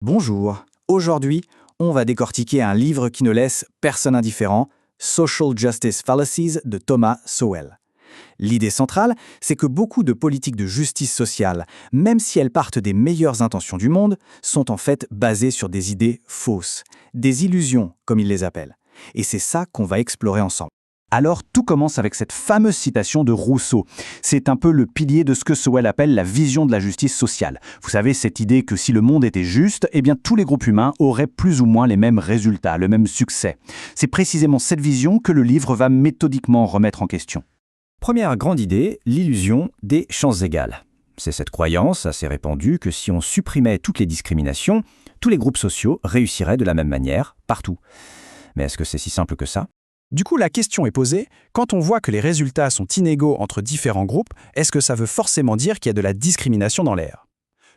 Bonjour. Aujourd'hui, on va décortiquer un livre qui ne laisse personne indifférent, Social Justice Fallacies de Thomas Sowell. L'idée centrale, c'est que beaucoup de politiques de justice sociale, même si elles partent des meilleures intentions du monde, sont en fait basées sur des idées fausses, des illusions, comme ils les appellent. Et c'est ça qu'on va explorer ensemble. Alors, tout commence avec cette fameuse citation de Rousseau. C'est un peu le pilier de ce que Sowell appelle la vision de la justice sociale. Vous savez, cette idée que si le monde était juste, eh bien tous les groupes humains auraient plus ou moins les mêmes résultats, le même succès. C'est précisément cette vision que le livre va méthodiquement remettre en question. Première grande idée, l'illusion des chances égales. C'est cette croyance assez répandue que si on supprimait toutes les discriminations, tous les groupes sociaux réussiraient de la même manière, partout. Mais est-ce que c'est si simple que ça ? Du coup, la question est posée, quand on voit que les résultats sont inégaux entre différents groupes, est-ce que ça veut forcément dire qu'il y a de la discrimination dans l'air ?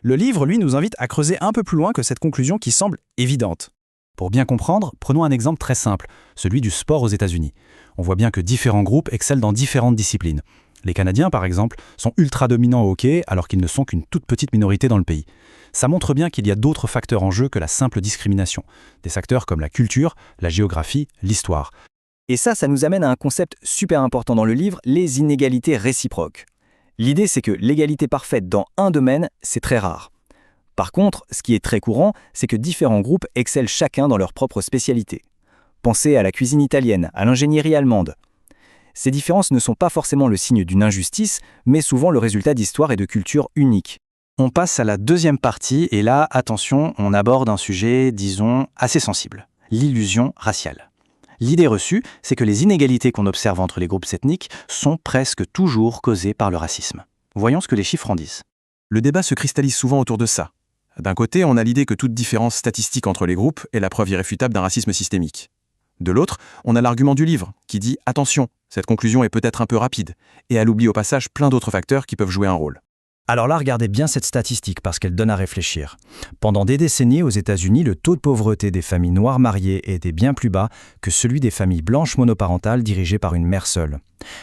Le livre, lui, nous invite à creuser un peu plus loin que cette conclusion qui semble évidente. Pour bien comprendre, prenons un exemple très simple, celui du sport aux États-Unis. On voit bien que différents groupes excellent dans différentes disciplines. Les Canadiens, par exemple, sont ultra dominants au hockey alors qu'ils ne sont qu'une toute petite minorité dans le pays. Ça montre bien qu'il y a d'autres facteurs en jeu que la simple discrimination. Des facteurs comme la culture, la géographie, l'histoire. Et ça nous amène à un concept super important dans le livre, les inégalités réciproques. L'idée, c'est que l'égalité parfaite dans un domaine, c'est très rare. Par contre, ce qui est très courant, c'est que différents groupes excellent chacun dans leur propre spécialité. Pensez à la cuisine italienne, à l'ingénierie allemande. Ces différences ne sont pas forcément le signe d'une injustice, mais souvent le résultat d'histoires et de cultures uniques. On passe à la deuxième partie, et là, attention, on aborde un sujet, disons, assez sensible, l'illusion raciale. L'idée reçue, c'est que les inégalités qu'on observe entre les groupes ethniques sont presque toujours causées par le racisme. Voyons ce que les chiffres en disent. Le débat se cristallise souvent autour de ça. D'un côté, on a l'idée que toute différence statistique entre les groupes est la preuve irréfutable d'un racisme systémique. De l'autre, on a l'argument du livre, qui dit « Attention, cette conclusion est peut-être un peu rapide », et elle oublie au passage plein d'autres facteurs qui peuvent jouer un rôle. Alors là, regardez bien cette statistique parce qu'elle donne à réfléchir. Pendant des décennies aux États-Unis, le taux de pauvreté des familles noires mariées était bien plus bas que celui des familles blanches monoparentales dirigées par une mère seule.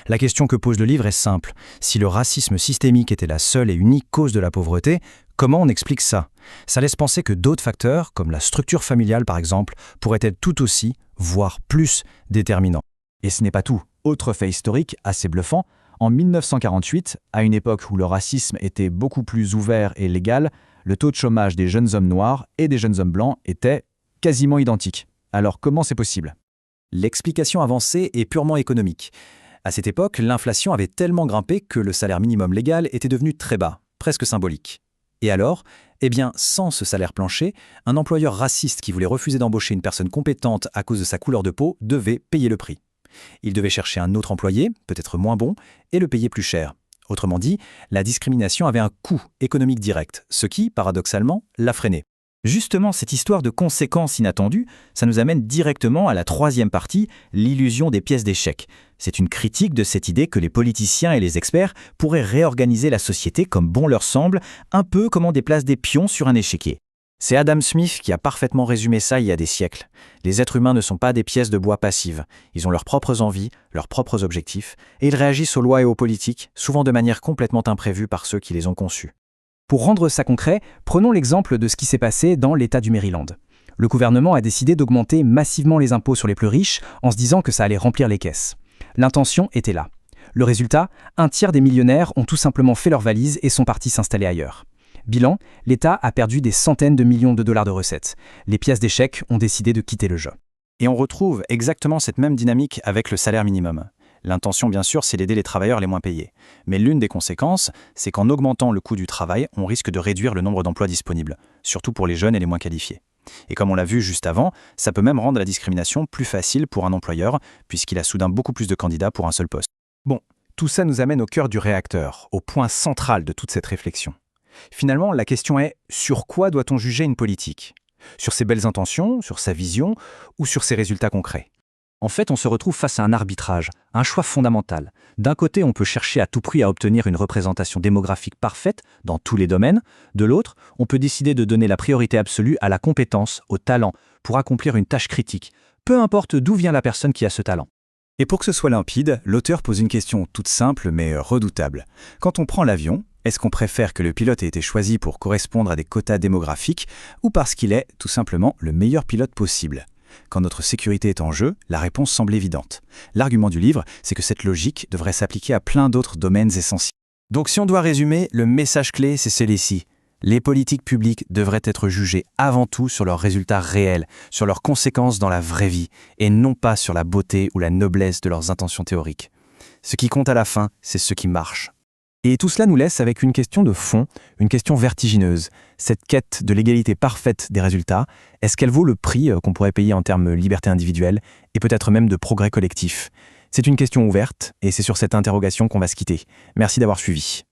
La question que pose le livre est simple. Si le racisme systémique était la seule et unique cause de la pauvreté, comment on explique ça ? Ça laisse penser que d'autres facteurs, comme la structure familiale par exemple, pourraient être tout aussi, voire plus, déterminants. Et ce n'est pas tout. Autre fait historique assez bluffant, en 1948, à une époque où le racisme était beaucoup plus ouvert et légal, le taux de chômage des jeunes hommes noirs et des jeunes hommes blancs était quasiment identique. Alors comment c'est possible ? L'explication avancée est purement économique. À cette époque, l'inflation avait tellement grimpé que le salaire minimum légal était devenu très bas, presque symbolique. Et alors, sans ce salaire plancher, un employeur raciste qui voulait refuser d'embaucher une personne compétente à cause de sa couleur de peau devait payer le prix. Il devait chercher un autre employé, peut-être moins bon, et le payer plus cher. Autrement dit, la discrimination avait un coût économique direct, ce qui, paradoxalement, l'a freiné. Justement, cette histoire de conséquences inattendues, ça nous amène directement à la troisième partie, l'illusion des pièces d'échecs. C'est une critique de cette idée que les politiciens et les experts pourraient réorganiser la société comme bon leur semble, un peu comme on déplace des pions sur un échiquier. C'est Adam Smith qui a parfaitement résumé ça il y a des siècles. Les êtres humains ne sont pas des pièces de bois passives. Ils ont leurs propres envies, leurs propres objectifs, et ils réagissent aux lois et aux politiques, souvent de manière complètement imprévue par ceux qui les ont conçus. Pour rendre ça concret, prenons l'exemple de ce qui s'est passé dans l'État du Maryland. Le gouvernement a décidé d'augmenter massivement les impôts sur les plus riches en se disant que ça allait remplir les caisses. L'intention était là. Le résultat, un tiers des millionnaires ont tout simplement fait leurs valises et sont partis s'installer ailleurs. Bilan, l'État a perdu des centaines de millions de dollars de recettes. Les pièces d'échecs ont décidé de quitter le jeu. Et on retrouve exactement cette même dynamique avec le salaire minimum. L'intention, bien sûr, c'est d'aider les travailleurs les moins payés. Mais l'une des conséquences, c'est qu'en augmentant le coût du travail, on risque de réduire le nombre d'emplois disponibles, surtout pour les jeunes et les moins qualifiés. Et comme on l'a vu juste avant, ça peut même rendre la discrimination plus facile pour un employeur, puisqu'il a soudain beaucoup plus de candidats pour un seul poste. Bon, tout ça nous amène au cœur du réacteur, au point central de toute cette réflexion. Finalement, la question est, sur quoi doit-on juger une politique ? Sur ses belles intentions, sur sa vision, ou sur ses résultats concrets ? En fait, on se retrouve face à un arbitrage, un choix fondamental. D'un côté, on peut chercher à tout prix à obtenir une représentation démographique parfaite dans tous les domaines. De l'autre, on peut décider de donner la priorité absolue à la compétence, au talent, pour accomplir une tâche critique, peu importe d'où vient la personne qui a ce talent. Et pour que ce soit limpide, l'auteur pose une question toute simple mais redoutable. Quand on prend l'avion, Est-ce qu'on préfère que le pilote ait été choisi pour correspondre à des quotas démographiques ou parce qu'il est, tout simplement, le meilleur pilote possible ? Quand notre sécurité est en jeu, la réponse semble évidente. L'argument du livre, c'est que cette logique devrait s'appliquer à plein d'autres domaines essentiels. Donc si on doit résumer, le message clé, c'est celui-ci. Les politiques publiques devraient être jugées avant tout sur leurs résultats réels, sur leurs conséquences dans la vraie vie, et non pas sur la beauté ou la noblesse de leurs intentions théoriques. Ce qui compte à la fin, c'est ce qui marche. Et tout cela nous laisse avec une question de fond, une question vertigineuse. Cette quête de l'égalité parfaite des résultats, est-ce qu'elle vaut le prix qu'on pourrait payer en termes de liberté individuelle et peut-être même de progrès collectif ? C'est une question ouverte et c'est sur cette interrogation qu'on va se quitter. Merci d'avoir suivi.